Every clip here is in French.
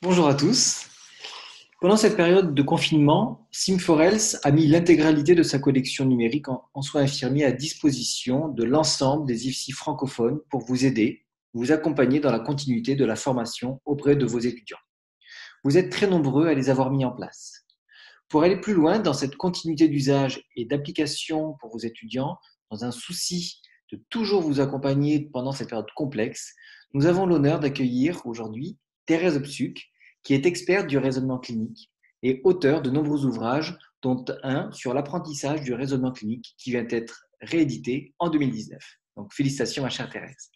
Bonjour à tous. Pendant cette période de confinement, Sim4Health a mis l'intégralité de sa collection numérique en soins infirmiers à disposition de l'ensemble des IFSI francophones pour vous aider, vous accompagner dans la continuité de la formation auprès de vos étudiants. Vous êtes très nombreux à les avoir mis en place. Pour aller plus loin dans cette continuité d'usage et d'application pour vos étudiants, dans un souci de toujours vous accompagner pendant cette période complexe, nous avons l'honneur d'accueillir aujourd'hui Thérèse Obsuc, qui est experte du raisonnement clinique et auteure de nombreux ouvrages, dont un sur l'apprentissage du raisonnement clinique qui vient d'être réédité en 2019. Donc félicitations ma chère Thérèse.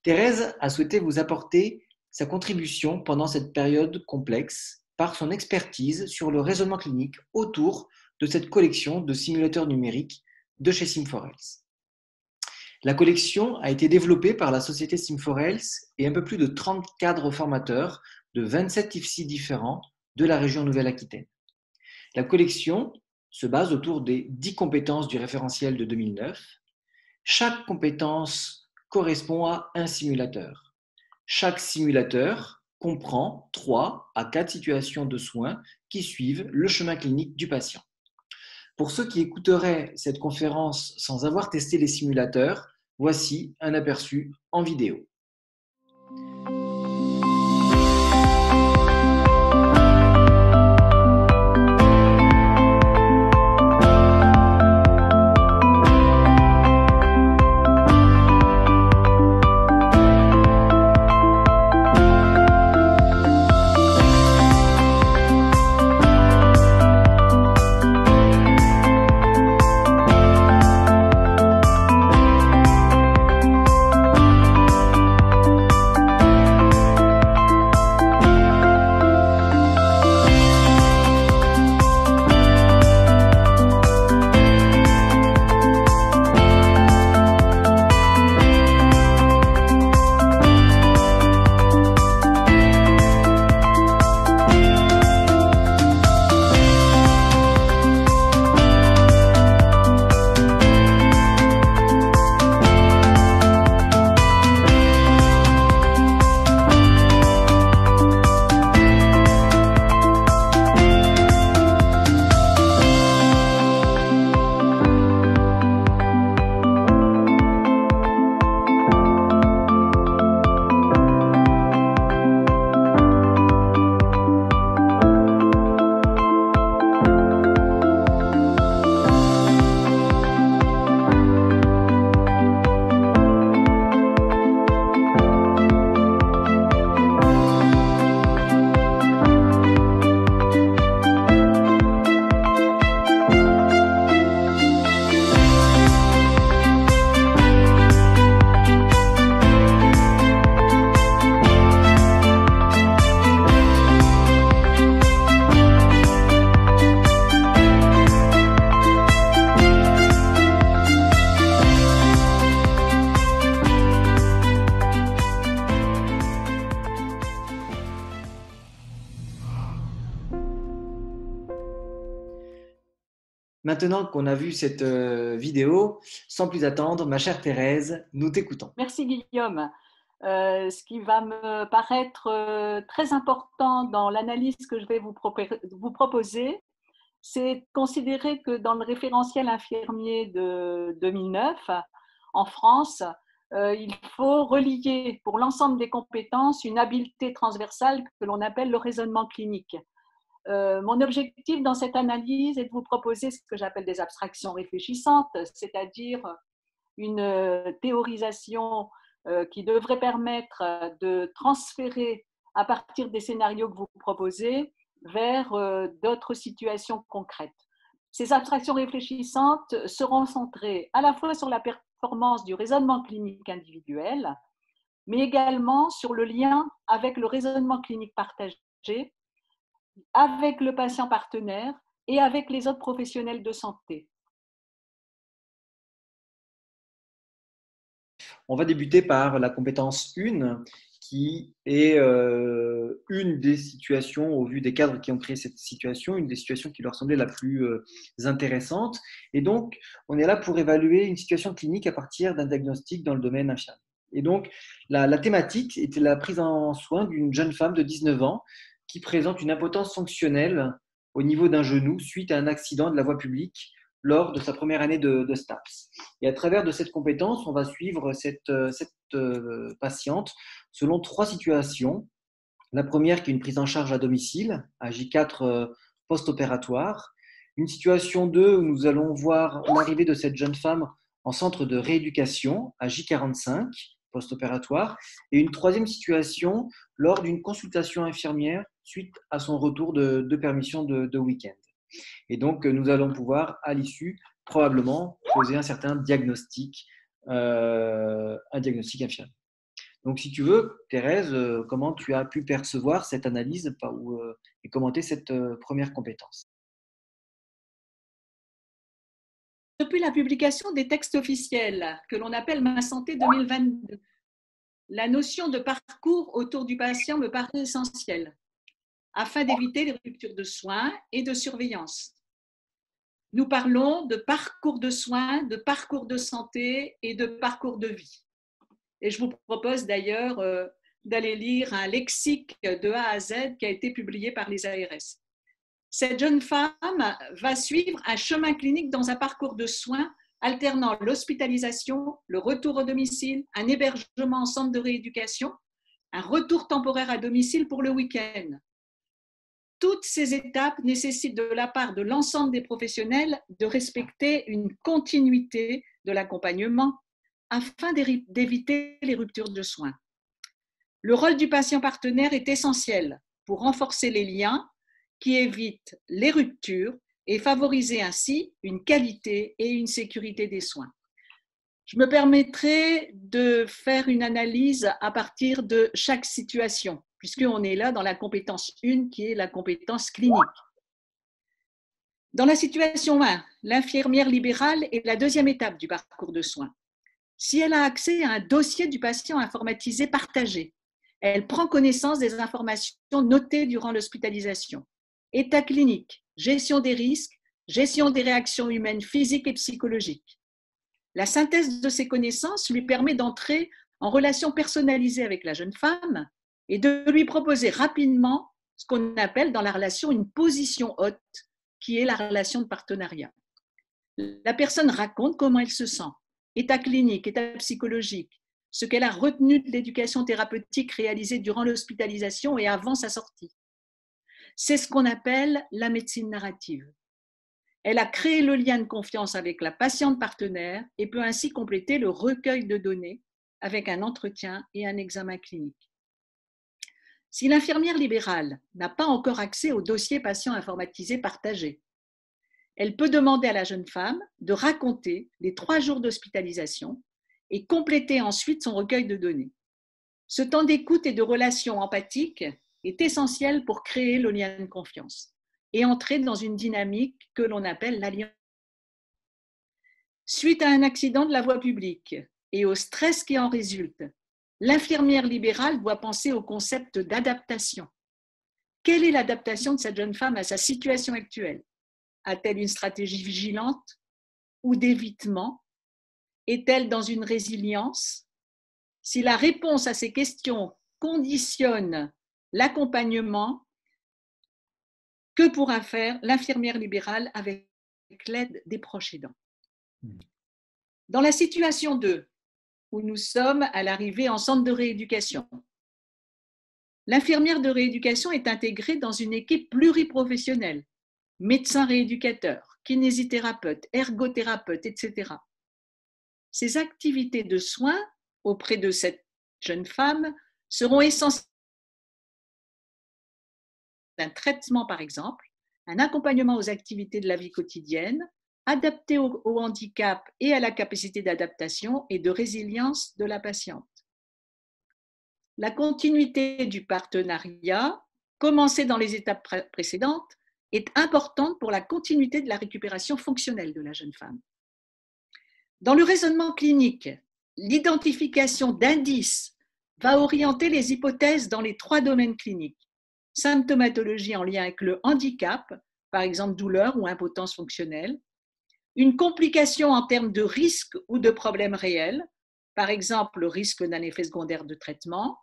Thérèse a souhaité vous apporter sa contribution pendant cette période complexe par son expertise sur le raisonnement clinique autour de cette collection de simulateurs numériques de chez Sim4Health. La collection a été développée par la société Sim4Health et un peu plus de 30 cadres formateurs de 27 IFSI différents de la région Nouvelle-Aquitaine. La collection se base autour des 10 compétences du référentiel de 2009. Chaque compétence correspond à un simulateur. Chaque simulateur comprend 3 à 4 situations de soins qui suivent le chemin clinique du patient. Pour ceux qui écouteraient cette conférence sans avoir testé les simulateurs, voici un aperçu en vidéo. Maintenant qu'on a vu cette vidéo, sans plus attendre, ma chère Thérèse, nous t'écoutons. Merci Guillaume. Ce qui va me paraître très important dans l'analyse que je vais vous proposer, c'est de considérer que dans le référentiel infirmier de 2009, en France, il faut relier pour l'ensemble des compétences une habileté transversale que l'on appelle le raisonnement clinique. Mon objectif dans cette analyse est de vous proposer ce que j'appelle des abstractions réfléchissantes, c'est-à-dire une théorisation qui devrait permettre de transférer à partir des scénarios que vous proposez vers d'autres situations concrètes. Ces abstractions réfléchissantes seront centrées à la fois sur la performance du raisonnement clinique individuel, mais également sur le lien avec le raisonnement clinique partagé, avec le patient partenaire et avec les autres professionnels de santé. On va débuter par la compétence 1, qui est une des situations, au vu des cadres qui ont créé cette situation, une des situations qui leur semblait la plus intéressante. Et donc, on est là pour évaluer une situation clinique à partir d'un diagnostic dans le domaine infirmier. Et donc, la thématique était la prise en soin d'une jeune femme de 19 ans qui présente une impotence fonctionnelle au niveau d'un genou suite à un accident de la voie publique lors de sa première année de STAPS. Et à travers de cette compétence, on va suivre cette patiente selon 3 situations. La première qui est une prise en charge à domicile, à J4 post-opératoire. Une situation 2 où nous allons voir l'arrivée de cette jeune femme en centre de rééducation, à J45 post-opératoire. Et une troisième situation lors d'une consultation infirmière suite à son retour de permission de week-end. Et donc, nous allons pouvoir, à l'issue, probablement poser un certain diagnostic infirmier. Donc, si tu veux, Thérèse, comment tu as pu percevoir cette analyse et commenter cette première compétence? Depuis la publication des textes officiels que l'on appelle Ma Santé 2022, la notion de parcours autour du patient me paraît essentielle afin d'éviter les ruptures de soins et de surveillance. Nous parlons de parcours de soins, de parcours de santé et de parcours de vie. Et je vous propose d'ailleurs d'aller lire un lexique de A à Z qui a été publié par les ARS. Cette jeune femme va suivre un chemin clinique dans un parcours de soins alternant l'hospitalisation, le retour au domicile, un hébergement en centre de rééducation, un retour temporaire à domicile pour le week-end. Toutes ces étapes nécessitent de la part de l'ensemble des professionnels de respecter une continuité de l'accompagnement afin d'éviter les ruptures de soins. Le rôle du patient partenaire est essentiel pour renforcer les liens qui évitent les ruptures et favoriser ainsi une qualité et une sécurité des soins. Je me permettrai de faire une analyse à partir de chaque situation, puisqu'on est là dans la compétence 1 qui est la compétence clinique. Dans la situation 1, l'infirmière libérale est la deuxième étape du parcours de soins. Si elle a accès à un dossier du patient informatisé partagé, elle prend connaissance des informations notées durant l'hospitalisation. État clinique, gestion des risques, gestion des réactions humaines physiques et psychologiques. La synthèse de ces connaissances lui permet d'entrer en relation personnalisée avec la jeune femme et de lui proposer rapidement ce qu'on appelle dans la relation une position haute, qui est la relation de partenariat. La personne raconte comment elle se sent, état clinique, état psychologique, ce qu'elle a retenu de l'éducation thérapeutique réalisée durant l'hospitalisation et avant sa sortie. C'est ce qu'on appelle la médecine narrative. Elle a créé le lien de confiance avec la patiente partenaire et peut ainsi compléter le recueil de données avec un entretien et un examen clinique. Si l'infirmière libérale n'a pas encore accès au dossier patient informatisé partagé, elle peut demander à la jeune femme de raconter les 3 jours d'hospitalisation et compléter ensuite son recueil de données. Ce temps d'écoute et de relation empathique est essentiel pour créer le lien de confiance et entrer dans une dynamique que l'on appelle l'alliance. Suite à un accident de la voie publique et au stress qui en résulte, l'infirmière libérale doit penser au concept d'adaptation. Quelle est l'adaptation de cette jeune femme à sa situation actuelle? A-t-elle une stratégie vigilante ou d'évitement? Est-elle dans une résilience? Si la réponse à ces questions conditionne l'accompagnement, que pourra faire l'infirmière libérale avec l'aide des proches aidants? Dans la situation 2, où nous sommes à l'arrivée en centre de rééducation, l'infirmière de rééducation est intégrée dans une équipe pluriprofessionnelle, médecin rééducateur, kinésithérapeute, ergothérapeute, etc. Ces activités de soins auprès de cette jeune femme seront essentielles. Un traitement, par exemple, un accompagnement aux activités de la vie quotidienne, adapté au handicap et à la capacité d'adaptation et de résilience de la patiente. La continuité du partenariat, commencée dans les étapes précédentes, est importante pour la continuité de la récupération fonctionnelle de la jeune femme. Dans le raisonnement clinique, l'identification d'indices va orienter les hypothèses dans les 3 domaines cliniques. Symptomatologie en lien avec le handicap, par exemple douleur ou impotence fonctionnelle, une complication en termes de risque ou de problèmes réels, par exemple le risque d'un effet secondaire de traitement,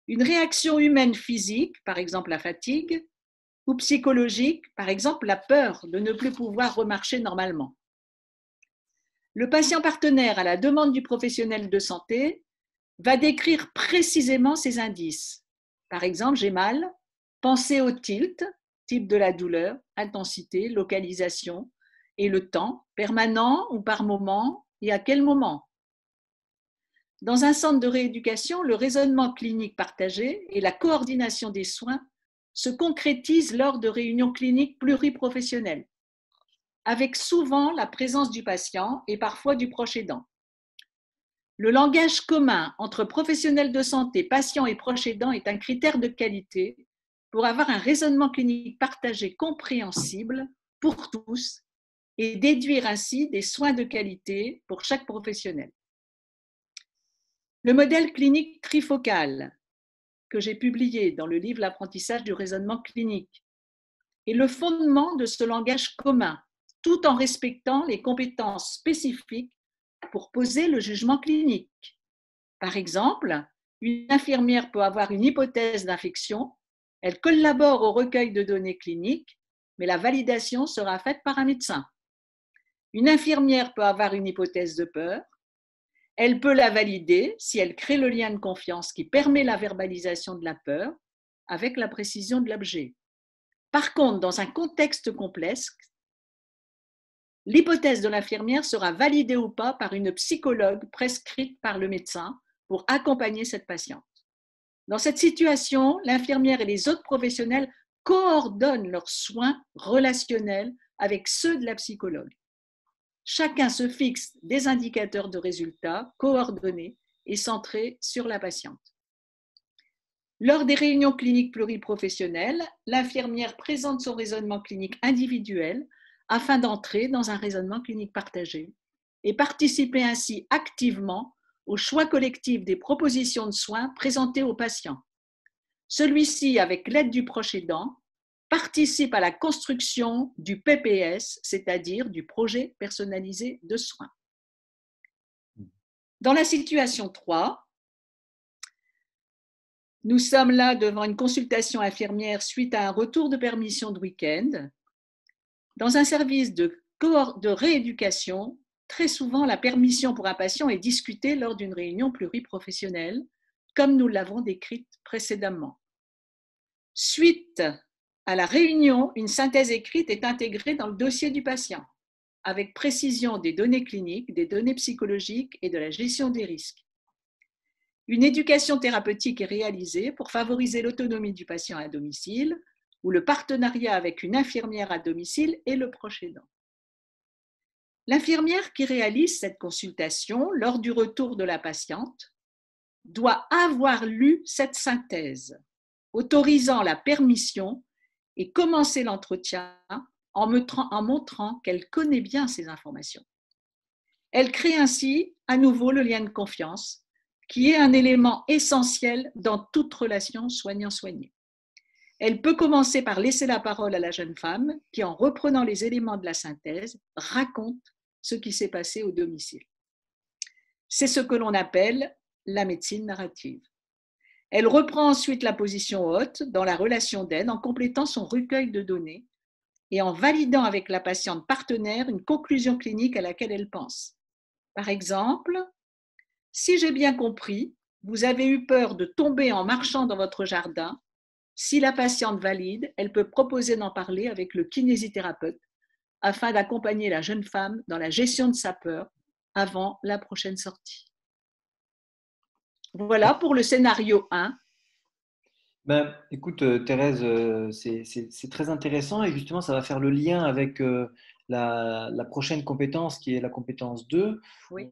une réaction humaine physique, par exemple la fatigue, ou psychologique, par exemple la peur de ne plus pouvoir remarcher normalement. Le patient partenaire, à la demande du professionnel de santé, va décrire précisément ces indices. Par exemple, j'ai mal, pensez au tilt, type de la douleur, intensité, localisation, et le temps, permanent ou par moment, et à quel moment. Dans un centre de rééducation, le raisonnement clinique partagé et la coordination des soins se concrétisent lors de réunions cliniques pluriprofessionnelles, avec souvent la présence du patient et parfois du proche aidant. Le langage commun entre professionnels de santé, patients et proches aidants est un critère de qualité pour avoir un raisonnement clinique partagé compréhensible pour tous et déduire ainsi des soins de qualité pour chaque professionnel. Le modèle clinique trifocal que j'ai publié dans le livre L'apprentissage du raisonnement clinique est le fondement de ce langage commun, tout en respectant les compétences spécifiques pour poser le jugement clinique. Par exemple, une infirmière peut avoir une hypothèse d'infection, elle collabore au recueil de données cliniques, mais la validation sera faite par un médecin. Une infirmière peut avoir une hypothèse de peur, elle peut la valider si elle crée le lien de confiance qui permet la verbalisation de la peur avec la précision de l'objet. Par contre, dans un contexte complexe, l'hypothèse de l'infirmière sera validée ou pas par une psychologue prescrite par le médecin pour accompagner cette patiente. Dans cette situation, l'infirmière et les autres professionnels coordonnent leurs soins relationnels avec ceux de la psychologue. Chacun se fixe des indicateurs de résultats coordonnés et centrés sur la patiente. Lors des réunions cliniques pluriprofessionnelles, l'infirmière présente son raisonnement clinique individuel afin d'entrer dans un raisonnement clinique partagé et participer ainsi activement au choix collectif des propositions de soins présentées aux patients. Celui-ci, avec l'aide du proche aidant, participe à la construction du PPS, c'est-à-dire du projet personnalisé de soins. Dans la situation 3, nous sommes là devant une consultation infirmière suite à un retour de permission de week-end. Dans un service de rééducation, très souvent la permission pour un patient est discutée lors d'une réunion pluriprofessionnelle, comme nous l'avons décrite précédemment. Suite à la réunion, une synthèse écrite est intégrée dans le dossier du patient, avec précision des données cliniques, des données psychologiques et de la gestion des risques. Une éducation thérapeutique est réalisée pour favoriser l'autonomie du patient à domicile ou le partenariat avec une infirmière à domicile et le proche aidant. L'infirmière qui réalise cette consultation lors du retour de la patiente doit avoir lu cette synthèse, autorisant la permission et commencer l'entretien en montrant qu'elle connaît bien ces informations. Elle crée ainsi à nouveau le lien de confiance, qui est un élément essentiel dans toute relation soignant-soigné. Elle peut commencer par laisser la parole à la jeune femme qui, en reprenant les éléments de la synthèse, raconte ce qui s'est passé au domicile. C'est ce que l'on appelle la médecine narrative. Elle reprend ensuite la position haute dans la relation d'aide en complétant son recueil de données et en validant avec la patiente partenaire une conclusion clinique à laquelle elle pense. Par exemple, si j'ai bien compris, vous avez eu peur de tomber en marchant dans votre jardin. Si la patiente valide, elle peut proposer d'en parler avec le kinésithérapeute afin d'accompagner la jeune femme dans la gestion de sa peur avant la prochaine sortie. Voilà pour le scénario 1. Ben, écoute, Thérèse, c'est très intéressant et justement, ça va faire le lien avec la prochaine compétence qui est la compétence 2. Oui.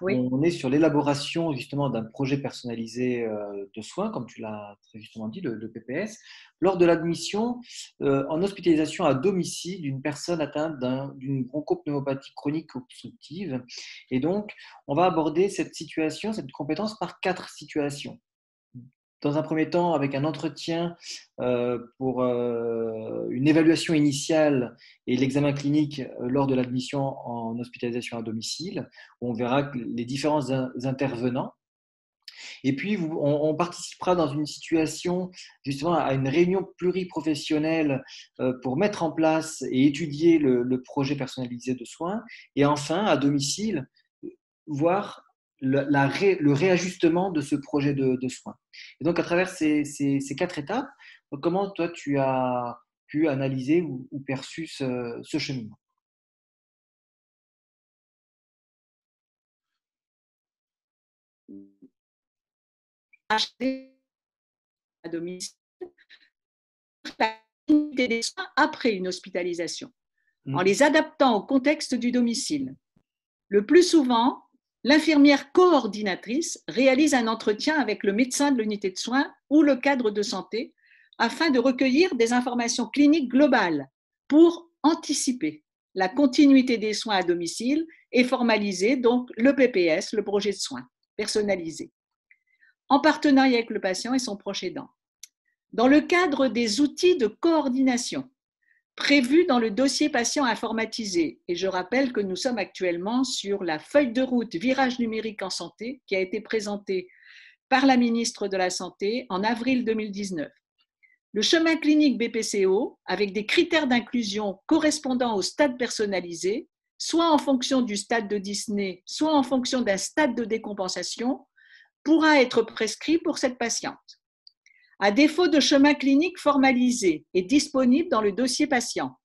Oui. On est sur l'élaboration justement d'un projet personnalisé de soins, comme tu l'as très justement dit, le PPS, lors de l'admission en hospitalisation à domicile d'une personne atteinte d'une bronchopneumopathie chronique obstructive. Et donc, on va aborder cette situation, cette compétence par 4 situations. dans un premier temps avec un entretien pour une évaluation initiale et l'examen clinique lors de l'admission en hospitalisation à domicile. On verra les différents intervenants. Et puis, on participera dans une situation, justement, à une réunion pluriprofessionnelle pour mettre en place et étudier le projet personnalisé de soins. Et enfin, à domicile, voir le réajustement de ce projet de soins. Et donc, à travers ces 4 étapes, comment toi, tu as pu analyser ou perçu ce cheminement? Acheter à domicile la continuité des soins après une hospitalisation, en les adaptant au contexte du domicile. Le plus souvent, l'infirmière coordinatrice réalise un entretien avec le médecin de l'unité de soins ou le cadre de santé afin de recueillir des informations cliniques globales pour anticiper la continuité des soins à domicile et formaliser donc le PPS, le projet de soins personnalisé, en partenariat avec le patient et son proche aidant. Dans le cadre des outils de coordination prévus dans le dossier patient informatisé, et je rappelle que nous sommes actuellement sur la feuille de route virage numérique en santé qui a été présentée par la ministre de la Santé en avril 2019. Le chemin clinique BPCO, avec des critères d'inclusion correspondant au stade personnalisé, soit en fonction du stade de dyspnée, soit en fonction d'un stade de décompensation, pourra être prescrit pour cette patiente. À défaut de chemin clinique formalisé et disponible dans le dossier patient,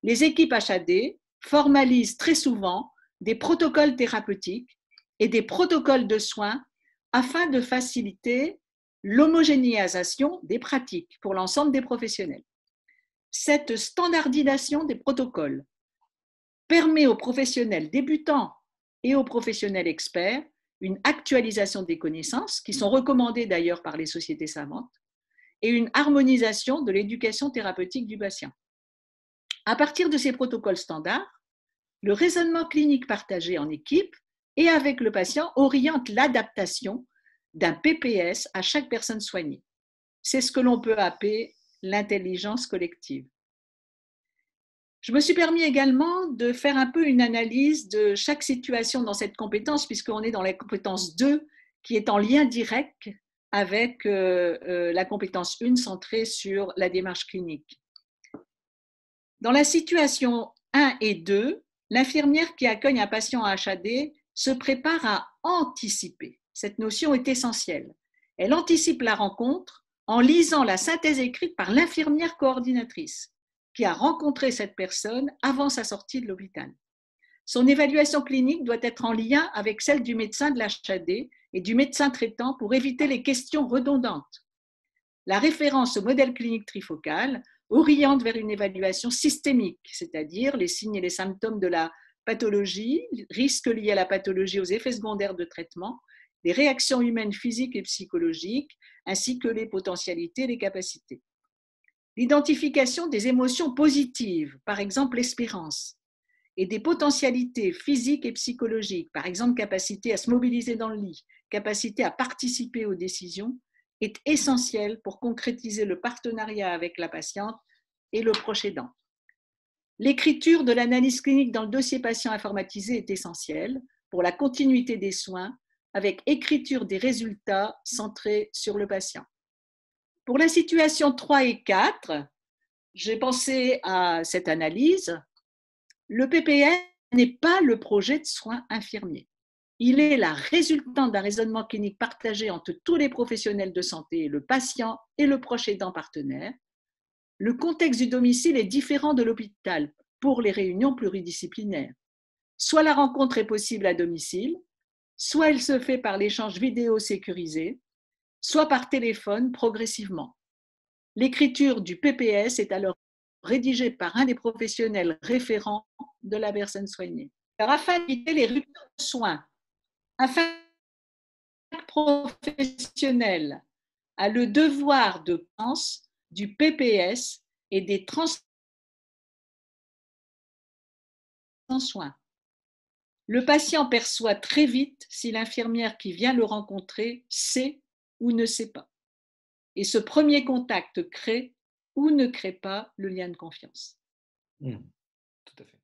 les équipes HAD formalisent très souvent des protocoles thérapeutiques et des protocoles de soins afin de faciliter l'homogénéisation des pratiques pour l'ensemble des professionnels. Cette standardisation des protocoles permet aux professionnels débutants et aux professionnels experts une actualisation des connaissances, qui sont recommandées d'ailleurs par les sociétés savantes, et une harmonisation de l'éducation thérapeutique du patient. À partir de ces protocoles standards, le raisonnement clinique partagé en équipe et avec le patient oriente l'adaptation d'un PPS à chaque personne soignée. C'est ce que l'on peut appeler l'intelligence collective. Je me suis permis également de faire un peu une analyse de chaque situation dans cette compétence, puisqu'on est dans la compétence 2 qui est en lien direct avec la compétence 1 centrée sur la démarche clinique. Dans la situation 1 et 2, l'infirmière qui accueille un patient à HAD se prépare à anticiper. Cette notion est essentielle. Elle anticipe la rencontre en lisant la synthèse écrite par l'infirmière coordinatrice qui a rencontré cette personne avant sa sortie de l'hôpital. Son évaluation clinique doit être en lien avec celle du médecin de l'HAD et du médecin traitant pour éviter les questions redondantes. La référence au modèle clinique trifocal oriente vers une évaluation systémique, c'est-à-dire les signes et les symptômes de la pathologie, risques liés à la pathologie, aux effets secondaires de traitement, les réactions humaines physiques et psychologiques, ainsi que les potentialités et les capacités. L'identification des émotions positives, par exemple l'espérance, et des potentialités physiques et psychologiques, par exemple capacité à se mobiliser dans le lit, capacité à participer aux décisions, est essentielle pour concrétiser le partenariat avec la patiente et le proche aidant. L'écriture de l'analyse clinique dans le dossier patient informatisé est essentielle pour la continuité des soins, avec écriture des résultats centrés sur le patient. Pour la situation 3 et 4, j'ai pensé à cette analyse. Le PPS n'est pas le projet de soins infirmiers. Il est la résultante d'un raisonnement clinique partagé entre tous les professionnels de santé, le patient et le proche aidant partenaire. Le contexte du domicile est différent de l'hôpital pour les réunions pluridisciplinaires. Soit la rencontre est possible à domicile, soit elle se fait par l'échange vidéo sécurisé, soit par téléphone progressivement. L'écriture du PPS est alors rédigée par un des professionnels référents de la personne soignée. Alors, afin d'éviter les ruptures de soins, afin que chaque professionnel a le devoir de pense du PPS et des soins. Le patient perçoit très vite si l'infirmière qui vient le rencontrer sait ou ne sait pas. Et ce premier contact crée ou ne crée pas le lien de confiance. Tout à fait.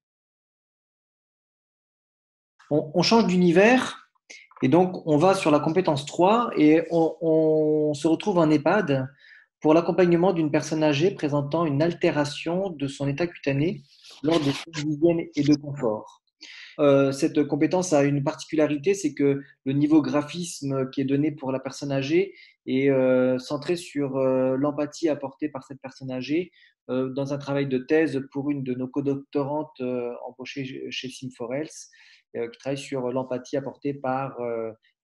On change d'univers et donc on va sur la compétence 3 et on se retrouve en EHPAD pour l'accompagnement d'une personne âgée présentant une altération de son état cutané lors des soins d'hygiène et de confort. Cette compétence a une particularité, c'est que le niveau graphisme qui est donné pour la personne âgée est centré sur l'empathie apportée par cette personne âgée dans un travail de thèse pour une de nos codoctorantes embauchées chez Sim4Health, qui travaille sur l'empathie apportée par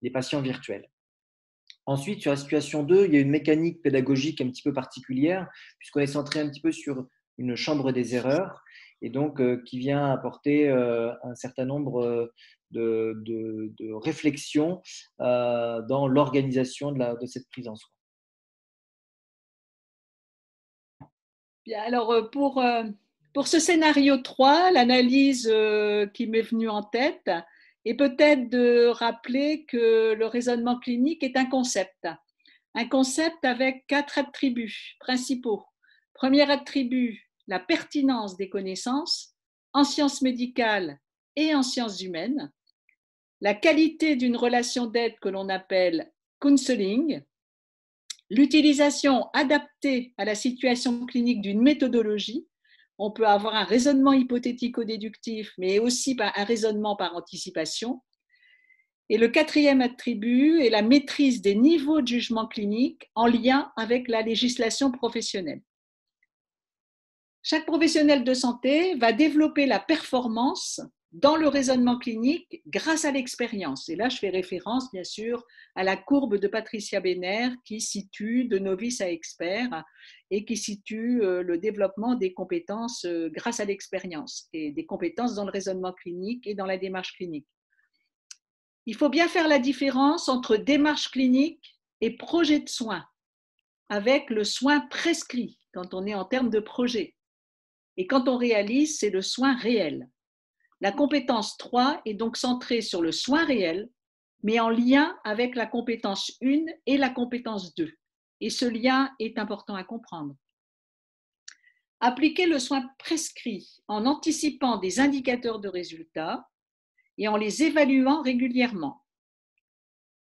les patients virtuels. Ensuite, sur la situation 2, il y a une mécanique pédagogique un petit peu particulière, puisqu'on est centré un petit peu sur une chambre des erreurs, et donc qui vient apporter un certain nombre de réflexions dans l'organisation de cette prise en soin. Bien, alors pour ce scénario 3, l'analyse qui m'est venue en tête est peut-être de rappeler que le raisonnement clinique est un concept avec 4 attributs principaux. Premier attribut, la pertinence des connaissances en sciences médicales et en sciences humaines, la qualité d'une relation d'aide que l'on appelle counseling, l'utilisation adaptée à la situation clinique d'une méthodologie. On peut avoir un raisonnement hypothético-déductif, mais aussi un raisonnement par anticipation. Et le quatrième attribut est la maîtrise des niveaux de jugement clinique en lien avec la législation professionnelle. Chaque professionnel de santé va développer la performance dans le raisonnement clinique grâce à l'expérience. Et là, je fais référence, bien sûr, à la courbe de Patricia Benner qui situe de novice à expert et qui situe le développement des compétences grâce à l'expérience et des compétences dans le raisonnement clinique et dans la démarche clinique. Il faut bien faire la différence entre démarche clinique et projet de soin, avec le soin prescrit, quand on est en termes de projet. Et quand on réalise, c'est le soin réel. La compétence 3 est donc centrée sur le soin réel, mais en lien avec la compétence 1 et la compétence 2. Et ce lien est important à comprendre. Appliquer le soin prescrit en anticipant des indicateurs de résultats et en les évaluant régulièrement.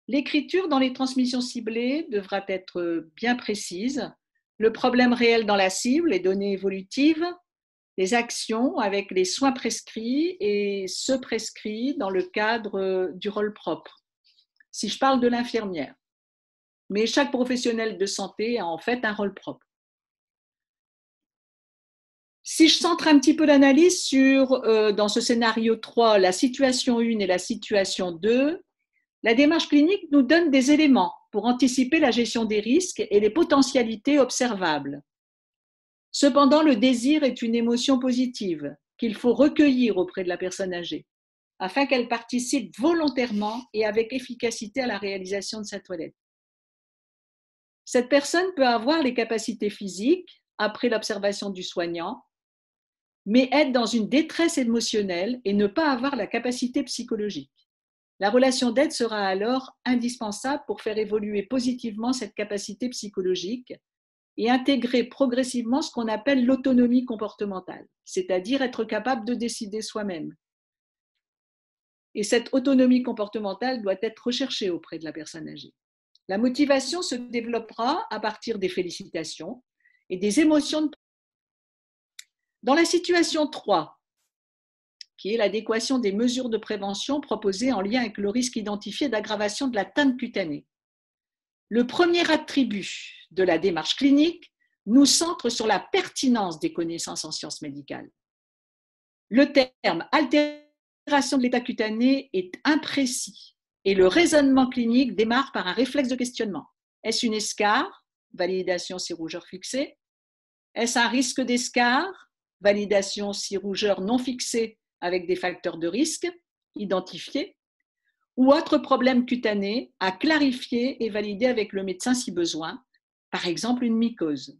L'écriture dans les transmissions ciblées devra être bien précise. Le problème réel dans la cible, les données évolutives, les actions avec les soins prescrits et ceux prescrits dans le cadre du rôle propre. Si je parle de l'infirmière, mais chaque professionnel de santé a en fait un rôle propre. Si je centre un petit peu l'analyse sur, dans ce scénario 3, la situation 1 et la situation 2, la démarche clinique nous donne des éléments pour anticiper la gestion des risques et les potentialités observables. Cependant, le désir est une émotion positive qu'il faut recueillir auprès de la personne âgée afin qu'elle participe volontairement et avec efficacité à la réalisation de sa toilette. Cette personne peut avoir les capacités physiques après l'observation du soignant, mais être dans une détresse émotionnelle et ne pas avoir la capacité psychologique. La relation d'aide sera alors indispensable pour faire évoluer positivement cette capacité psychologique et intégrer progressivement ce qu'on appelle l'autonomie comportementale, c'est-à-dire être capable de décider soi-même. Et cette autonomie comportementale doit être recherchée auprès de la personne âgée. La motivation se développera à partir des félicitations et des émotions. Dans la situation 3, qui est l'adéquation des mesures de prévention proposées en lien avec le risque identifié d'aggravation de l'atteinte cutanée, le premier attribut de la démarche clinique nous centre sur la pertinence des connaissances en sciences médicales. Le terme altération de l'état cutané est imprécis et le raisonnement clinique démarre par un réflexe de questionnement. Est-ce une escarre? Validation si rougeur fixée. Est-ce un risque d'escarre? Validation si rougeur non fixée avec des facteurs de risque identifiés. Ou autre problème cutané à clarifier et valider avec le médecin si besoin, par exemple une mycose.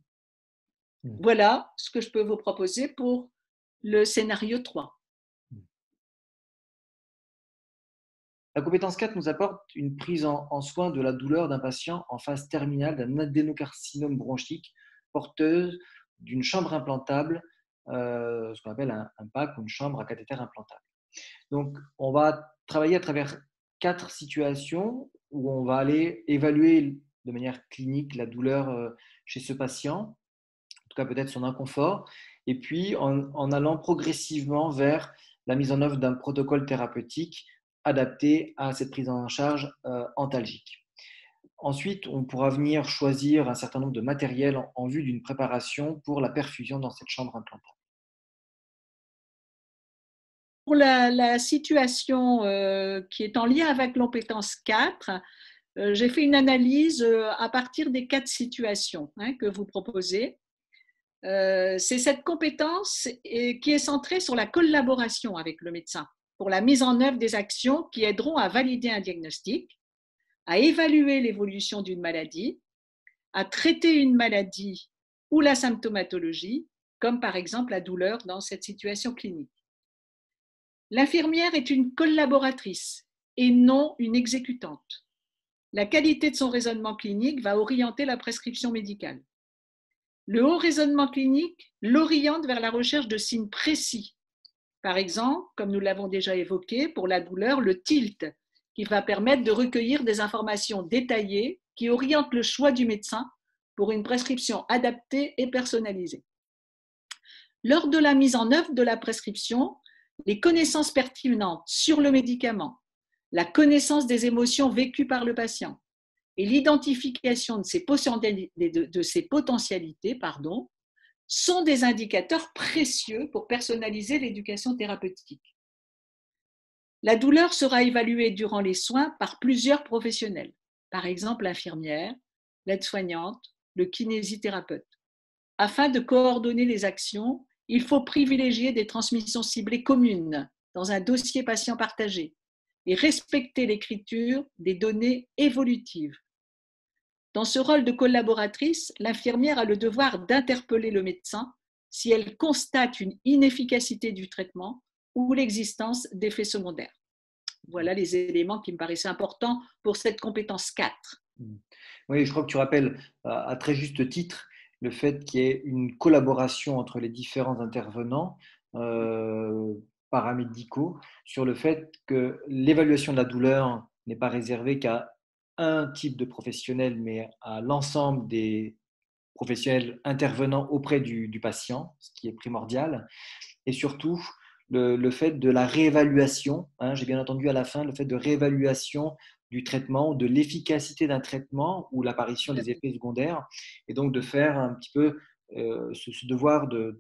Voilà ce que je peux vous proposer pour le scénario 3. La compétence 4 nous apporte une prise en soin de la douleur d'un patient en phase terminale d'un adénocarcinome bronchique porteuse d'une chambre implantable, ce qu'on appelle un PAC ou une chambre à cathéter implantable. Donc, on va travailler à travers 4 situations où on va aller évaluer de manière clinique la douleur chez ce patient, en tout cas peut-être son inconfort, et puis en allant progressivement vers la mise en œuvre d'un protocole thérapeutique adapté à cette prise en charge antalgique. Ensuite, on pourra venir choisir un certain nombre de matériels en vue d'une préparation pour la perfusion dans cette chambre implantable. Pour la situation qui est en lien avec compétence 4, j'ai fait une analyse à partir des 4 situations que vous proposez. C'est cette compétence qui est centrée sur la collaboration avec le médecin pour la mise en œuvre des actions qui aideront à valider un diagnostic, à évaluer l'évolution d'une maladie, à traiter une maladie ou la symptomatologie, comme par exemple la douleur dans cette situation clinique. L'infirmière est une collaboratrice et non une exécutante. La qualité de son raisonnement clinique va orienter la prescription médicale. Le haut raisonnement clinique l'oriente vers la recherche de signes précis. Par exemple, comme nous l'avons déjà évoqué, pour la douleur, le tilt, qui va permettre de recueillir des informations détaillées qui orientent le choix du médecin pour une prescription adaptée et personnalisée. Lors de la mise en œuvre de la prescription, les connaissances pertinentes sur le médicament, la connaissance des émotions vécues par le patient et l'identification de ses potentialités sont des indicateurs précieux pour personnaliser l'éducation thérapeutique. La douleur sera évaluée durant les soins par plusieurs professionnels, par exemple l'infirmière, l'aide-soignante, le kinésithérapeute. Afin de coordonner les actions, il faut privilégier des transmissions ciblées communes dans un dossier patient partagé et respecter l'écriture des données évolutives. Dans ce rôle de collaboratrice, l'infirmière a le devoir d'interpeller le médecin si elle constate une inefficacité du traitement ou l'existence d'effets secondaires. Voilà les éléments qui me paraissaient importants pour cette compétence 4. Oui, je crois que tu rappelles à très juste titre le fait qu'il y ait une collaboration entre les différents intervenants paramédicaux sur le fait que l'évaluation de la douleur n'est pas réservée qu'à un type de professionnel, mais à l'ensemble des professionnels intervenant auprès du patient, ce qui est primordial. Et surtout, le fait de la réévaluation, j'ai bien entendu à la fin, le fait de réévaluation du traitement, de l'efficacité d'un traitement ou l'apparition des effets secondaires, et donc de faire un petit peu ce devoir de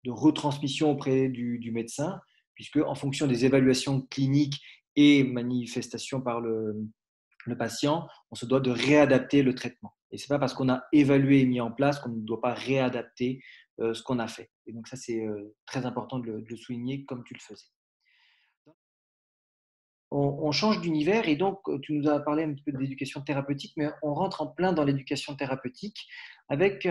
retransmission auprès du médecin, puisque en fonction des évaluations cliniques et manifestations par le patient, on se doit de réadapter le traitement. Et ce n'est pas parce qu'on a évalué et mis en place qu'on ne doit pas réadapter ce qu'on a fait. Et donc ça, c'est très important de le souligner comme tu le faisais. On change d'univers et donc tu nous as parlé un petit peu d'éducation thérapeutique, mais on rentre en plein dans l'éducation thérapeutique avec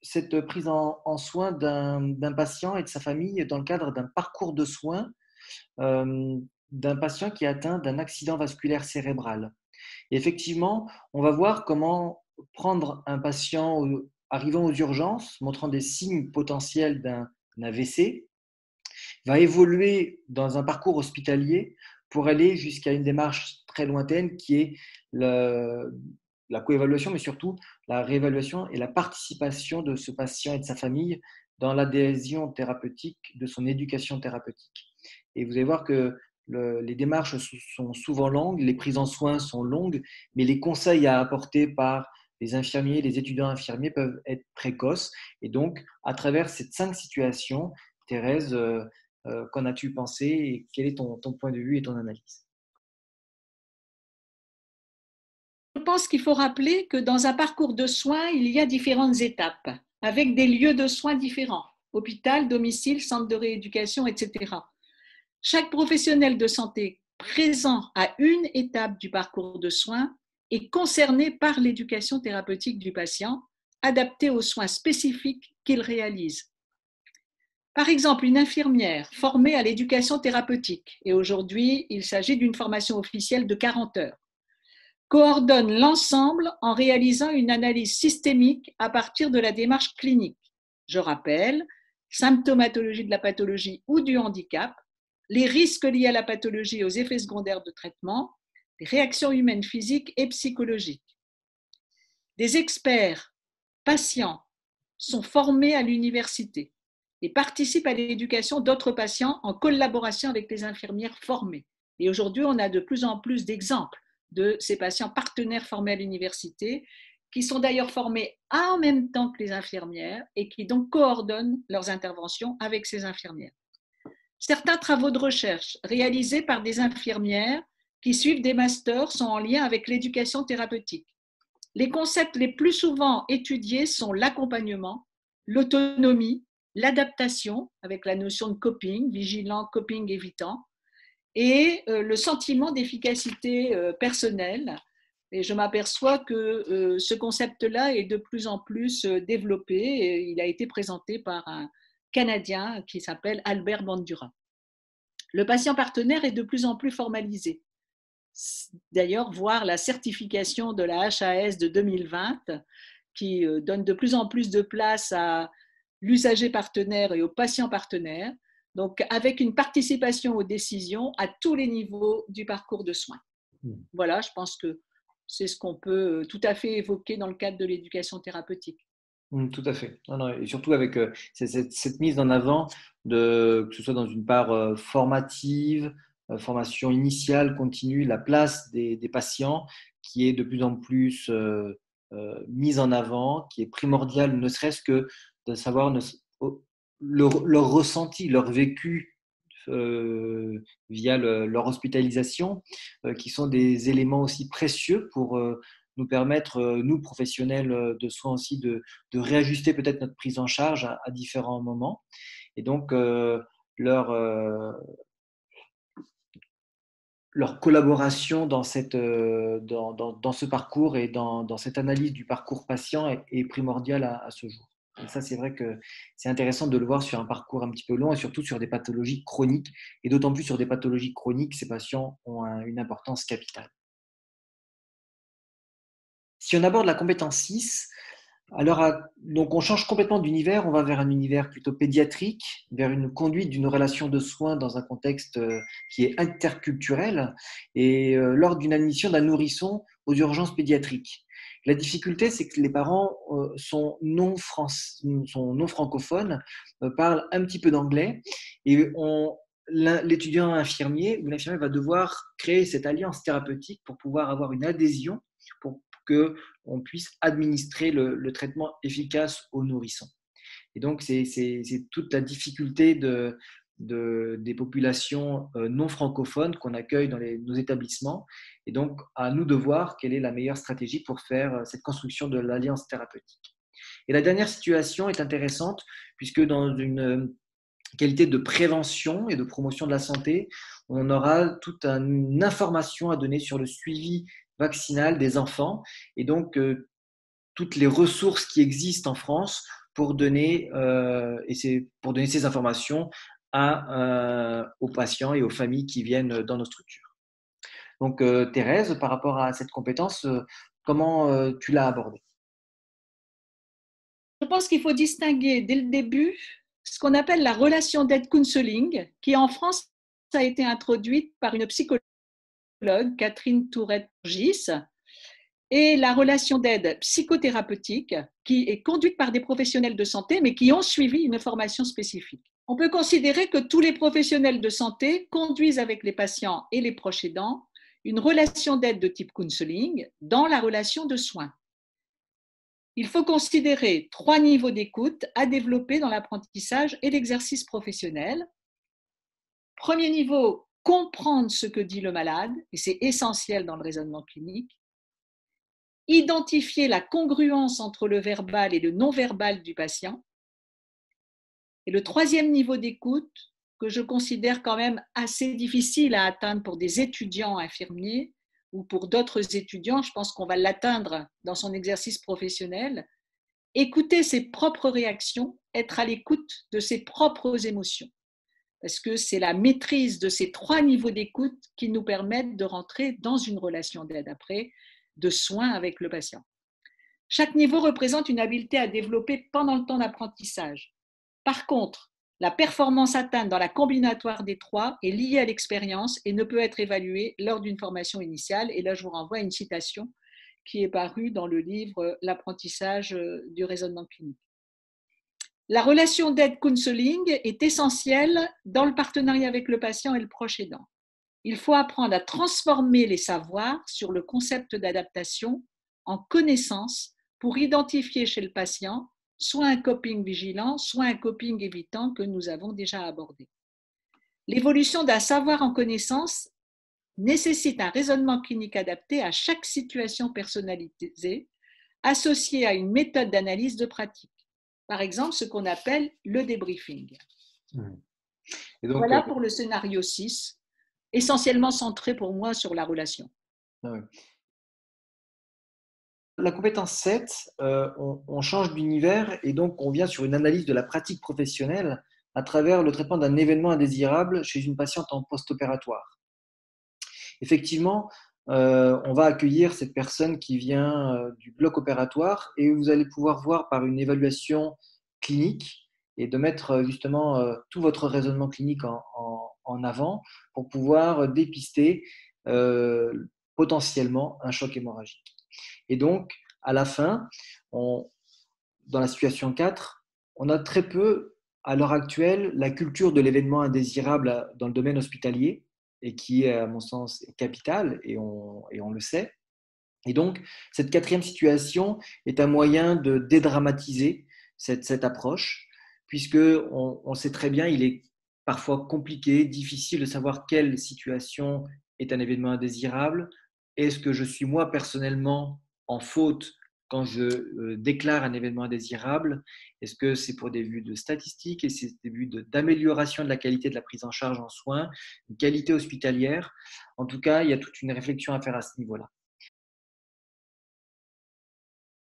cette prise en soin d'un patient et de sa famille dans le cadre d'un parcours de soins d'un patient qui est atteint d'un accident vasculaire cérébral. Et effectivement, on va voir comment prendre un patient arrivant aux urgences, montrant des signes potentiels d'un AVC, va évoluer dans un parcours hospitalier pour aller jusqu'à une démarche très lointaine qui est la coévaluation, mais surtout la réévaluation et la participation de ce patient et de sa famille dans l'adhésion thérapeutique de son éducation thérapeutique. Et vous allez voir que les démarches sont souvent longues, les prises en soins sont longues, mais les conseils à apporter par les infirmiers, les étudiants infirmiers peuvent être précoces. Et donc, à travers ces 5 situations, Thérèse, qu'en as-tu pensé et quel est ton point de vue et ton analyse? Je pense qu'il faut rappeler que dans un parcours de soins, il y a différentes étapes, avec des lieux de soins différents, hôpital, domicile, centre de rééducation, etc. Chaque professionnel de santé présent à une étape du parcours de soins est concerné par l'éducation thérapeutique du patient, adaptée aux soins spécifiques qu'il réalise. Par exemple, une infirmière formée à l'éducation thérapeutique, et aujourd'hui il s'agit d'une formation officielle de 40 heures, coordonne l'ensemble en réalisant une analyse systémique à partir de la démarche clinique. Je rappelle, symptomatologie de la pathologie ou du handicap, les risques liés à la pathologie et aux effets secondaires de traitement, les réactions humaines physiques et psychologiques. Des experts patients sont formés à l'université et participent à l'éducation d'autres patients en collaboration avec les infirmières formées. Et aujourd'hui, on a de plus en plus d'exemples de ces patients partenaires formés à l'université, qui sont d'ailleurs formés en même temps que les infirmières et qui donc coordonnent leurs interventions avec ces infirmières. Certains travaux de recherche réalisés par des infirmières qui suivent des masters sont en lien avec l'éducation thérapeutique. Les concepts les plus souvent étudiés sont l'accompagnement, l'autonomie, l'adaptation, avec la notion de coping, vigilant, coping, évitant, et le sentiment d'efficacité personnelle. Et je m'aperçois que ce concept-là est de plus en plus développé et il a été présenté par un Canadien qui s'appelle Albert Bandura. Le patient partenaire est de plus en plus formalisé. D'ailleurs, voir la certification de la HAS de 2020 qui donne de plus en plus de place à l'usager partenaire et au patient partenaire, donc avec une participation aux décisions à tous les niveaux du parcours de soins. Voilà, je pense que c'est ce qu'on peut tout à fait évoquer dans le cadre de l'éducation thérapeutique. Tout à fait. Non, non, et surtout avec cette mise en avant, que ce soit dans une part formative, formation initiale, continue, la place des patients qui est de plus en plus mise en avant, qui est primordiale, ne serait-ce que de savoir leur ressenti, leur vécu via leur hospitalisation, qui sont des éléments aussi précieux pour nous permettre, nous professionnels de soins aussi, de réajuster peut-être notre prise en charge à différents moments. Et donc, leur, euh, leur collaboration dans dans ce parcours et dans cette analyse du parcours patient est primordiale à ce jour. Et ça, c'est vrai que c'est intéressant de le voir sur un parcours un petit peu long et surtout sur des pathologies chroniques. Et d'autant plus sur des pathologies chroniques, ces patients ont une importance capitale. Si on aborde la compétence 6, alors, donc on change complètement d'univers, on va vers un univers plutôt pédiatrique, vers une conduite d'une relation de soins dans un contexte qui est interculturel et lors d'une admission d'un nourrisson aux urgences pédiatriques. La difficulté, c'est que les parents sont non francophones, parlent un petit peu d'anglais et l'étudiant infirmier ou l'infirmière va devoir créer cette alliance thérapeutique pour pouvoir avoir une adhésion, pour qu'on puisse administrer le traitement efficace aux nourrissons. Et donc, c'est toute la difficulté des populations non francophones qu'on accueille dans nos établissements. Et donc, à nous de voir quelle est la meilleure stratégie pour faire cette construction de l'alliance thérapeutique. Et la dernière situation est intéressante, puisque dans une qualité de prévention et de promotion de la santé, on aura toute une information à donner sur le suivi vaccinal des enfants et donc toutes les ressources qui existent en France pour donner, pour donner ces informations aux patients et aux familles qui viennent dans nos structures. Donc Thérèse, par rapport à cette compétence, comment tu l'as abordée? Je pense qu'il faut distinguer dès le début ce qu'on appelle la relation d'aide counseling, qui en France a été introduite par une psychologue, Catherine Tourette-Gis, et la relation d'aide psychothérapeutique, qui est conduite par des professionnels de santé, mais qui ont suivi une formation spécifique. On peut considérer que tous les professionnels de santé conduisent avec les patients et les proches aidants une relation d'aide de type counseling dans la relation de soins. Il faut considérer 3 niveaux d'écoute à développer dans l'apprentissage et l'exercice professionnel. Premier niveau, comprendre ce que dit le malade, et c'est essentiel dans le raisonnement clinique. Identifier la congruence entre le verbal et le non-verbal du patient. Et le troisième niveau d'écoute, que je considère quand même assez difficile à atteindre pour des étudiants infirmiers ou pour d'autres étudiants, je pense qu'on va l'atteindre dans son exercice professionnel, Écouter ses propres réactions, être à l'écoute de ses propres émotions. Parce que c'est la maîtrise de ces 3 niveaux d'écoute qui nous permettent de rentrer dans une relation d'aide après, de soins avec le patient. Chaque niveau représente une habileté à développer pendant le temps d'apprentissage. Par contre, la performance atteinte dans la combinatoire des 3 est liée à l'expérience et ne peut être évaluée lors d'une formation initiale. Et là, je vous renvoie à une citation qui est parue dans le livre L'apprentissage du raisonnement clinique. La relation d'aide counseling est essentielle dans le partenariat avec le patient et le proche aidant. Il faut apprendre à transformer les savoirs sur le concept d'adaptation en connaissance pour identifier chez le patient soit un coping vigilant, soit un coping évitant que nous avons déjà abordé. L'évolution d'un savoir en connaissance nécessite un raisonnement clinique adapté à chaque situation personnalisée, associé à une méthode d'analyse de pratique. Par exemple, ce qu'on appelle le débriefing. Et donc, voilà pour le scénario 6, essentiellement centré pour moi sur la relation. La compétence 7, on change d'univers et donc on vient sur une analyse de la pratique professionnelle à travers le traitement d'un événement indésirable chez une patiente en post-opératoire. Effectivement, on va accueillir cette personne qui vient du bloc opératoire et vous allez pouvoir voir par une évaluation clinique et de mettre justement tout votre raisonnement clinique en avant pour pouvoir dépister potentiellement un choc hémorragique. Et donc, à la fin, dans la situation 4, on a très peu, à l'heure actuelle, la culture de l'événement indésirable dans le domaine hospitalier, et qui est, à mon sens, capital, et on le sait. Et donc, cette 4e situation est un moyen de dédramatiser cette approche, puisqu'on sait très bien, il est parfois compliqué, difficile de savoir quelle situation est un événement indésirable. Est-ce que je suis moi personnellement en faute quand je déclare un événement indésirable? Est-ce que c'est pour des vues de statistiques et c'est des vues d'amélioration de la qualité de la prise en charge en soins, une qualité hospitalière? En tout cas, il y a toute une réflexion à faire à ce niveau-là.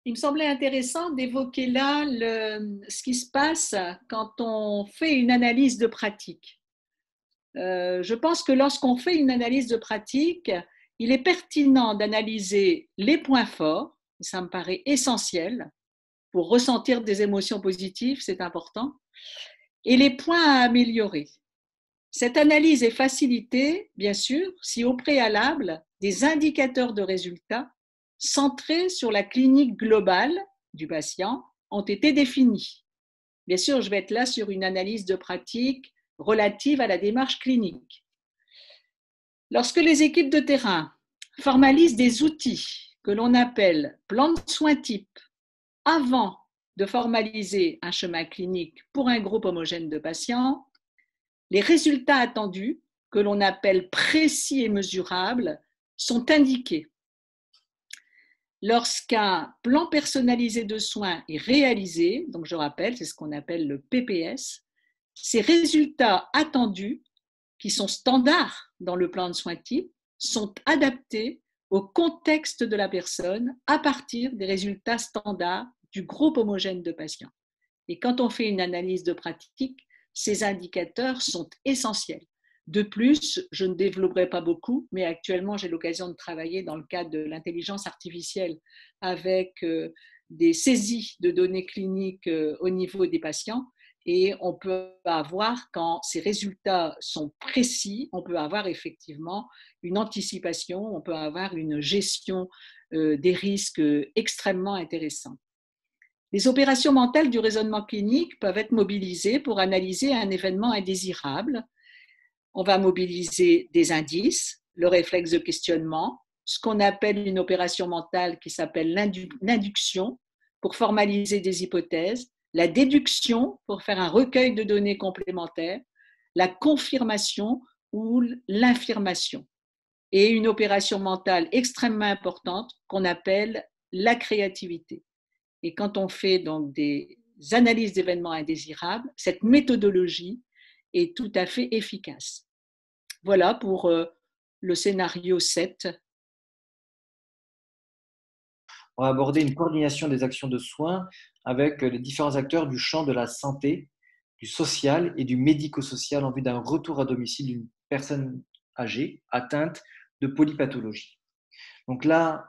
Il me semblait intéressant d'évoquer là ce qui se passe quand on fait une analyse de pratique. Je pense que lorsqu'on fait une analyse de pratique, il est pertinent d'analyser les points forts, ça me paraît essentiel pour ressentir des émotions positives, c'est important, et les points à améliorer. Cette analyse est facilitée, bien sûr, si au préalable, des indicateurs de résultats centrés sur la clinique globale du patient ont été définis. Bien sûr, je vais être là sur une analyse de pratique relative à la démarche clinique. Lorsque les équipes de terrain formalisent des outils que l'on appelle plan de soins type avant de formaliser un chemin clinique pour un groupe homogène de patients, les résultats attendus, que l'on appelle précis et mesurables, sont indiqués. Lorsqu'un plan personnalisé de soins est réalisé, donc je rappelle, c'est ce qu'on appelle le PPS, ces résultats attendus, qui sont standards dans le plan de soins type, sont adaptés au contexte de la personne à partir des résultats standards du groupe homogène de patients. Et quand on fait une analyse de pratique, ces indicateurs sont essentiels. De plus, je ne développerai pas beaucoup, mais actuellement, j'ai l'occasion de travailler dans le cadre de l'intelligence artificielle avec des saisies de données cliniques au niveau des patients. Et on peut avoir, quand ces résultats sont précis, on peut avoir effectivement une anticipation, on peut avoir une gestion des risques extrêmement intéressante. Les opérations mentales du raisonnement clinique peuvent être mobilisées pour analyser un événement indésirable. On va mobiliser des indices, le réflexe de questionnement, ce qu'on appelle une opération mentale qui s'appelle l'induction pour formaliser des hypothèses, la déduction pour faire un recueil de données complémentaires, la confirmation ou l'infirmation, et une opération mentale extrêmement importante qu'on appelle la créativité. Et quand on fait donc des analyses d'événements indésirables, cette méthodologie est tout à fait efficace. Voilà pour le scénario 7. On va aborder une coordination des actions de soins avec les différents acteurs du champ de la santé, du social et du médico-social en vue d'un retour à domicile d'une personne âgée atteinte de polypathologie. Donc là,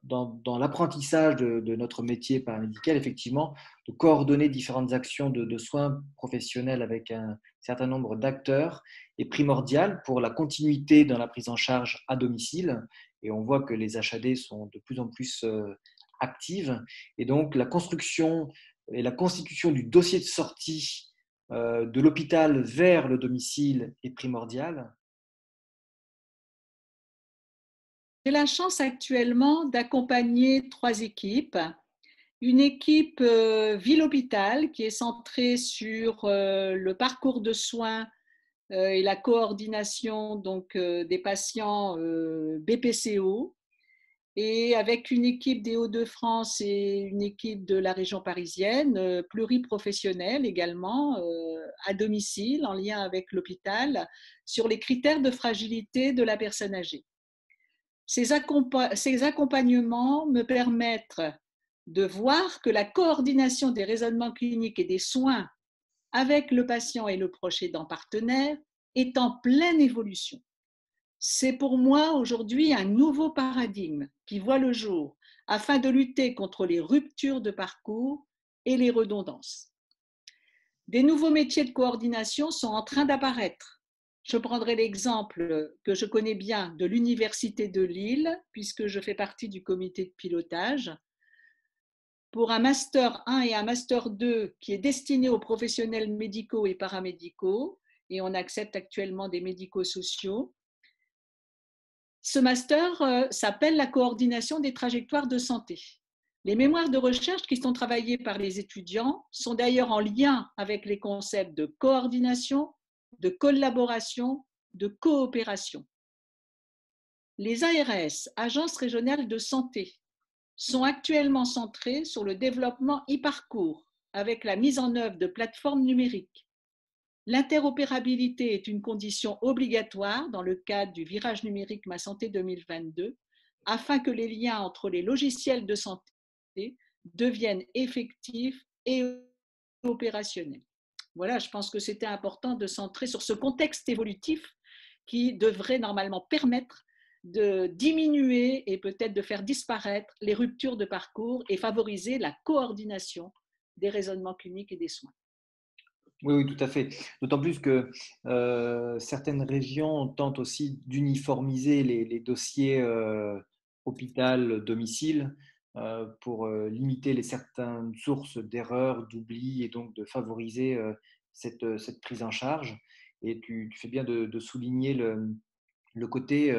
dans l'apprentissage de notre métier paramédical, effectivement, de coordonner différentes actions de soins professionnels avec un certain nombre d'acteurs est primordial pour la continuité dans la prise en charge à domicile. Et on voit que les HAD sont de plus en plus actives. Et donc, la construction et la constitution du dossier de sortie de l'hôpital vers le domicile est primordiale. J'ai la chance actuellement d'accompagner 3 équipes. Une équipe ville-hôpital qui est centrée sur le parcours de soins et la coordination donc, des patients BPCO, et avec une équipe des Hauts-de-France et une équipe de la région parisienne, pluriprofessionnelle également, à domicile, en lien avec l'hôpital, sur les critères de fragilité de la personne âgée. Ces accompagnements me permettent de voir que la coordination des raisonnements cliniques et des soins avec le patient et le proche aidant partenaire est en pleine évolution. C'est pour moi aujourd'hui un nouveau paradigme qui voit le jour afin de lutter contre les ruptures de parcours et les redondances. Des nouveaux métiers de coordination sont en train d'apparaître. Je prendrai l'exemple que je connais bien de l'Université de Lille, puisque je fais partie du comité de pilotage. Pour un Master 1 et un Master 2 qui est destiné aux professionnels médicaux et paramédicaux, et on accepte actuellement des médico-sociaux. Ce master s'appelle la coordination des trajectoires de santé. Les mémoires de recherche qui sont travaillées par les étudiants sont d'ailleurs en lien avec les concepts de coordination, de collaboration, de coopération. Les ARS, agences régionales de santé, sont actuellement centrées sur le développement e-parcours avec la mise en œuvre de plateformes numériques. L'interopérabilité est une condition obligatoire dans le cadre du virage numérique Ma Santé 2022 afin que les liens entre les logiciels de santé deviennent effectifs et opérationnels. Voilà, je pense que c'était important de centrer sur ce contexte évolutif qui devrait normalement permettre de diminuer et peut-être de faire disparaître les ruptures de parcours et favoriser la coordination des raisonnements cliniques et des soins. Oui, oui, tout à fait. D'autant plus que certaines régions tentent aussi d'uniformiser les dossiers hôpital-domicile pour limiter certaines sources d'erreurs, d'oubli et donc de favoriser cette prise en charge. Et tu fais bien de souligner le côté,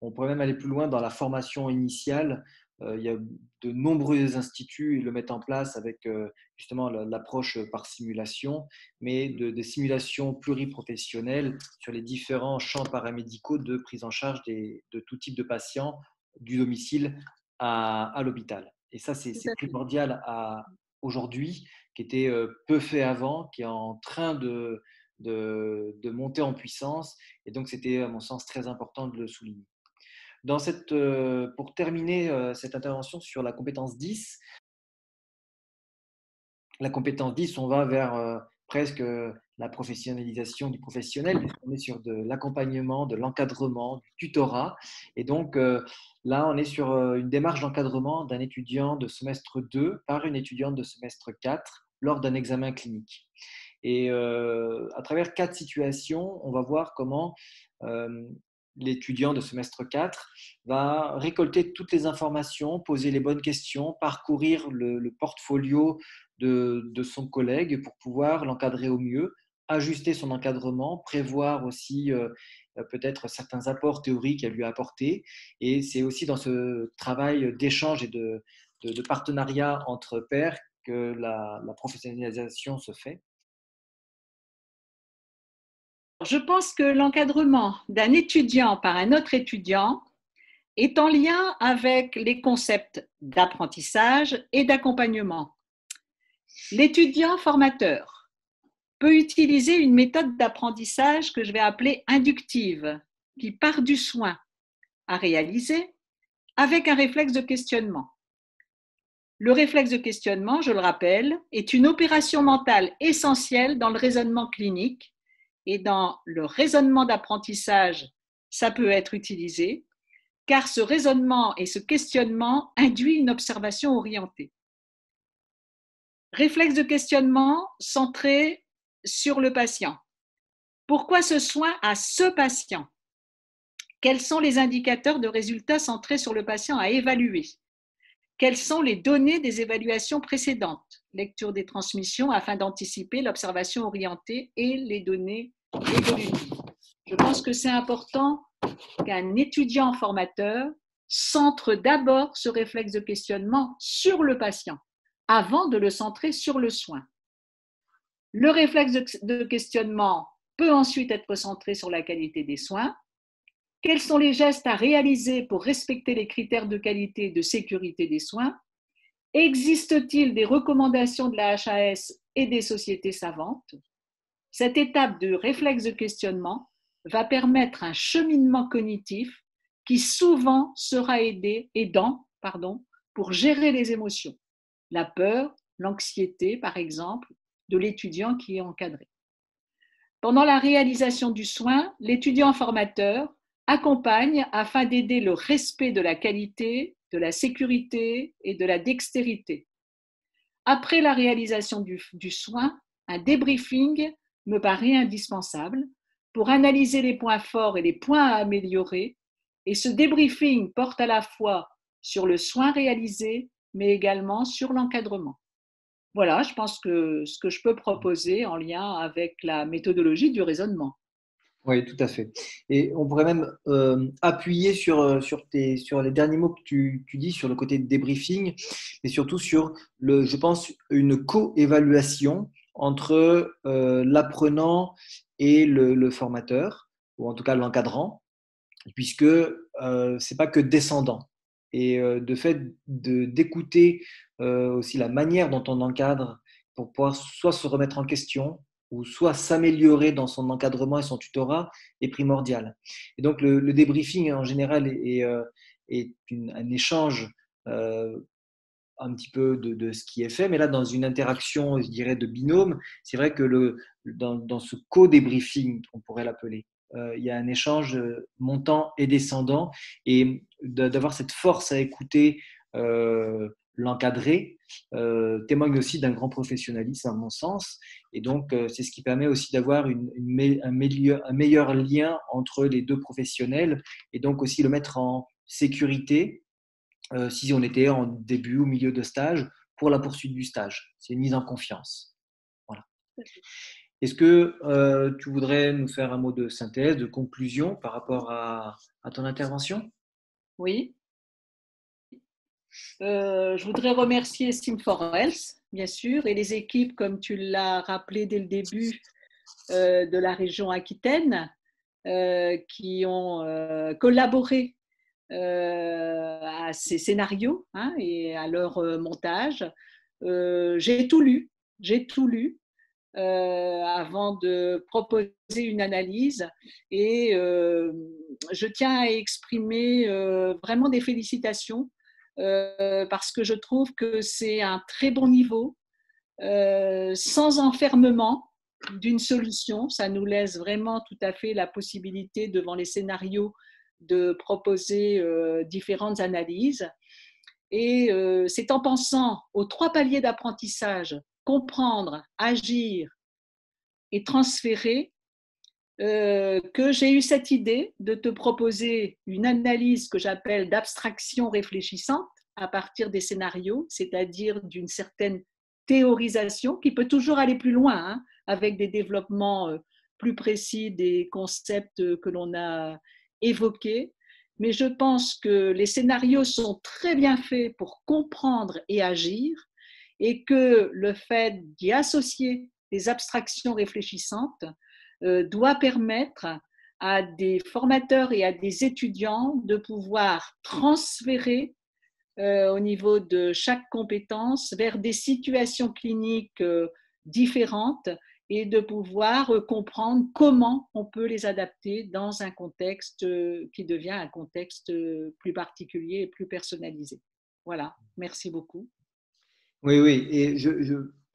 on pourrait même aller plus loin dans la formation initiale. Il y a de nombreux instituts le mettent en place avec justement l'approche par simulation, mais des simulations pluriprofessionnelles sur les différents champs paramédicaux de prise en charge de tout type de patients du domicile à l'hôpital. Et ça, c'est primordial aujourd'hui, qui était peu fait avant, qui est en train de monter en puissance. Et donc, c'était, à mon sens, très important de le souligner. Pour terminer cette intervention sur la compétence 10, on va vers presque la professionnalisation du professionnel, puisqu'on est sur de l'accompagnement, de l'encadrement, du tutorat. Et donc, là, on est sur une démarche d'encadrement d'un étudiant de semestre 2 par une étudiante de semestre 4 lors d'un examen clinique. Et à travers 4 situations, on va voir comment l'étudiant de semestre 4 va récolter toutes les informations, poser les bonnes questions, parcourir le portfolio de son collègue pour pouvoir l'encadrer au mieux, ajuster son encadrement, prévoir aussi peut-être certains apports théoriques à lui apporter. Et c'est aussi dans ce travail d'échange et de partenariat entre pairs que la professionnalisation se fait. Je pense que l'encadrement d'un étudiant par un autre étudiant est en lien avec les concepts d'apprentissage et d'accompagnement. L'étudiant formateur peut utiliser une méthode d'apprentissage que je vais appeler inductive, qui part du soin à réaliser avec un réflexe de questionnement. Le réflexe de questionnement, je le rappelle, est une opération mentale essentielle dans le raisonnement clinique et dans le raisonnement d'apprentissage, ça peut être utilisé, car ce raisonnement et ce questionnement induit une observation orientée. Réflexe de questionnement centré sur le patient. Pourquoi ce soin à ce patient? Quels sont les indicateurs de résultats centrés sur le patient à évaluer? Quelles sont les données des évaluations précédentes? Lecture des transmissions afin d'anticiper l'observation orientée et les données évolutives. Je pense que c'est important qu'un étudiant formateur centre d'abord ce réflexe de questionnement sur le patient avant de le centrer sur le soin. Le réflexe de questionnement peut ensuite être centré sur la qualité des soins. Quels sont les gestes à réaliser pour respecter les critères de qualité et de sécurité des soins? Existe-t-il des recommandations de la HAS et des sociétés savantes? Cette étape de réflexe de questionnement va permettre un cheminement cognitif qui souvent sera aidant pour gérer les émotions, la peur, l'anxiété par exemple, de l'étudiant qui est encadré. Pendant la réalisation du soin, l'étudiant formateur accompagne afin d'aider le respect de la qualité, de la sécurité et de la dextérité. Après la réalisation du soin, un débriefing me paraît indispensable pour analyser les points forts et les points à améliorer. Et ce débriefing porte à la fois sur le soin réalisé, mais également sur l'encadrement. Voilà, je pense que ce que je peux proposer en lien avec la méthodologie du raisonnement. Oui, tout à fait. Et on pourrait même appuyer sur les derniers mots que tu dis sur le côté de débriefing, mais surtout sur, je pense, une co-évaluation entre l'apprenant et le formateur, ou en tout cas l'encadrant, puisque c'est pas que descendant. Et de fait d'écouter aussi la manière dont on encadre pour pouvoir soit se remettre en question ou soit s'améliorer dans son encadrement et son tutorat est primordial. Et donc le débriefing en général est un échange un petit peu de ce qui est fait, mais là dans une interaction, je dirais, de binôme, c'est vrai que dans ce co-débriefing, on pourrait l'appeler, il y a un échange montant et descendant, et d'avoir cette force à écouter l'encadré témoigne aussi d'un grand professionnalisme à mon sens, et donc c'est ce qui permet aussi d'avoir un meilleur lien entre les deux professionnels, et donc aussi le mettre en sécurité si on était en début ou milieu de stage pour la poursuite du stage. C'est une mise en confiance. Voilà. Est-ce que tu voudrais nous faire un mot de synthèse, de conclusion par rapport à ton intervention? Oui. Je voudrais remercier Sim4Health, bien sûr, et les équipes, comme tu l'as rappelé dès le début, de la région Aquitaine, qui ont collaboré à ces scénarios et à leur montage. J'ai tout lu avant de proposer une analyse et je tiens à exprimer vraiment des félicitations parce que je trouve que c'est un très bon niveau, sans enfermement d'une solution. Ça nous laisse vraiment tout à fait la possibilité devant les scénarios de proposer différentes analyses. Et c'est en pensant aux 3 paliers d'apprentissage, comprendre, agir et transférer, que j'ai eu cette idée de te proposer une analyse que j'appelle d'abstraction réfléchissante à partir des scénarios, c'est-à-dire d'une certaine théorisation qui peut toujours aller plus loin, avec des développements plus précis des concepts que l'on a évoqués. Mais je pense que les scénarios sont très bien faits pour comprendre et agir, et que le fait d'y associer des abstractions réfléchissantes doit permettre à des formateurs et à des étudiants de pouvoir transférer au niveau de chaque compétence vers des situations cliniques différentes et de pouvoir comprendre comment on peut les adapter dans un contexte qui devient un contexte plus particulier et plus personnalisé. Voilà, merci beaucoup. Oui, oui, et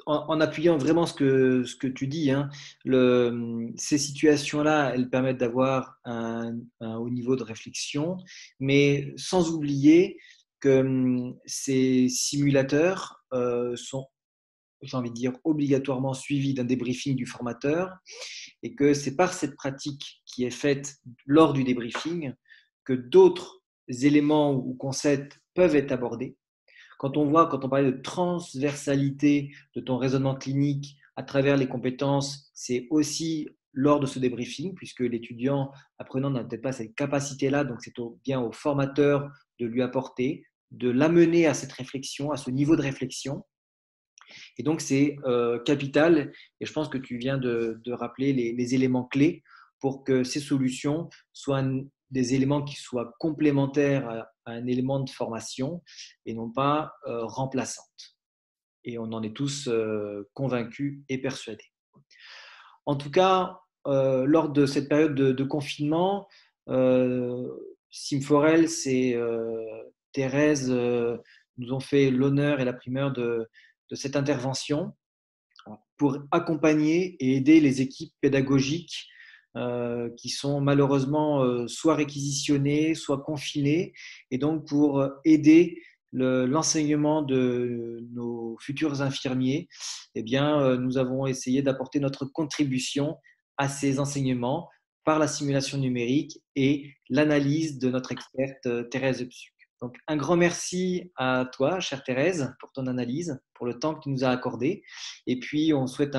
en appuyant vraiment ce que tu dis, hein, ces situations-là, elles permettent d'avoir un haut niveau de réflexion, mais sans oublier que ces simulateurs sont, j'ai envie de dire, obligatoirement suivis d'un débriefing du formateur, et que c'est par cette pratique qui est faite lors du débriefing que d'autres éléments ou concepts peuvent être abordés. Quand on parlait de transversalité de ton raisonnement clinique à travers les compétences, c'est aussi lors de ce débriefing, puisque l'étudiant apprenant n'a peut-être pas cette capacité-là, donc c'est bien au formateur de lui apporter, de l'amener à cette réflexion, à ce niveau de réflexion. Et donc c'est capital, et je pense que tu viens de rappeler les éléments clés pour que ces solutions soient des éléments qui soient complémentaires à un élément de formation et non pas remplaçantes. Et on en est tous convaincus et persuadés. En tout cas, lors de cette période de confinement, euh, Sim Forel et Thérèse nous ont fait l'honneur et la primeur de cette intervention pour accompagner et aider les équipes pédagogiques qui sont malheureusement soit réquisitionnées, soit confinées, et donc pour aider l'enseignement de nos futurs infirmiers, eh bien, nous avons essayé d'apporter notre contribution à ces enseignements par la simulation numérique et l'analyse de notre experte Thérèse Psuc. Donc, un grand merci à toi, chère Thérèse, pour ton analyse, pour le temps que tu nous as accordé. Et puis, on souhaite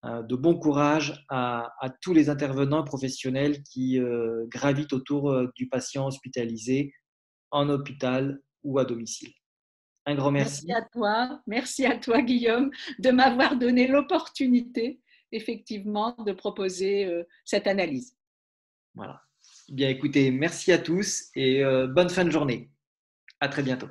de bon courage à tous les intervenants professionnels qui gravitent autour du patient hospitalisé en hôpital ou à domicile. Un grand merci. Merci à toi Guillaume, de m'avoir donné l'opportunité effectivement de proposer cette analyse. Voilà. Bien, écoutez, merci à tous et bonne fin de journée. À très bientôt.